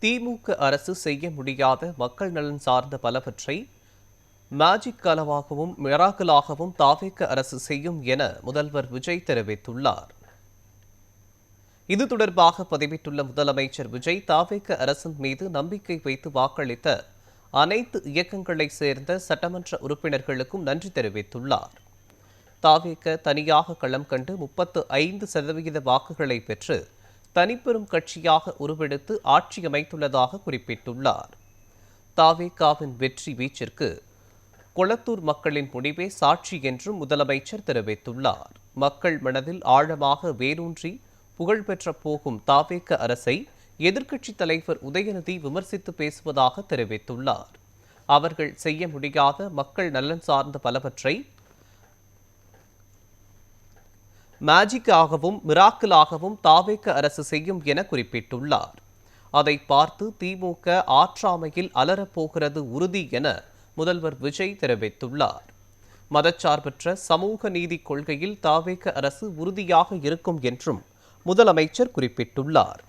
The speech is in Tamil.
திமுக அரசு செய்ய முடியாத மக்கள் நலன் சார்ந்த பலவற்றை மேஜிக் கனவாகவும் மிராக்கலாகவும் தாவேக அரசு செய்யும் என முதல்வர் விஜய் தெரிவித்துள்ளார். இது தொடர்பாக பதிவிட்டுள்ள முதலமைச்சர் விஜய், தாவேக அரசின் மீது நம்பிக்கை வைத்து வாக்களித்த அனைத்து இயக்கங்களைச் சேர்ந்த சட்டமன்ற உறுப்பினர்களுக்கும் நன்றி தெரிவித்துள்ளார். தாவேக தனியாக களம் கண்டு 35% வாக்குகளை பெற்று தனிப்பெரும் கட்சியாக உருவெடுத்து ஆட்சி அமைத்துள்ளதாக குறிப்பிட்டுள்ளார். தாவேகாவின் வெற்றி வீச்சிற்கு கொளத்தூர் மக்களின் முடிவே சாட்சி என்றும் முதலமைச்சர் தெரிவித்துள்ளார். மக்கள் மனதில் ஆழமாக வேரூன்றி புகழ்பெற்ற போகும் தாவேக அரசை எதிர்க்கட்சித் தலைவர் உதயநிதி விமர்சித்து பேசுவதாக தெரிவித்துள்ளார். அவர்கள் செய்ய முடியாத மக்கள் நலன் சார்ந்த பலவற்றை மேஜிக்காகவும் மிராக்கிளாகவும் தாவேக அரசு செய்யும் என குறிப்பிட்டுள்ளார். அதை பார்த்து திமுக ஆற்றாமையில் அலறப்போகிறது உறுதி என முதல்வர் விஜய் தெரிவித்துள்ளார். மதச்சார்பற்ற சமூக நீதி கொள்கையில் தாவேக அரசு உறுதியாக இருக்கும் என்றும் முதலமைச்சர் குறிப்பிட்டுள்ளார்.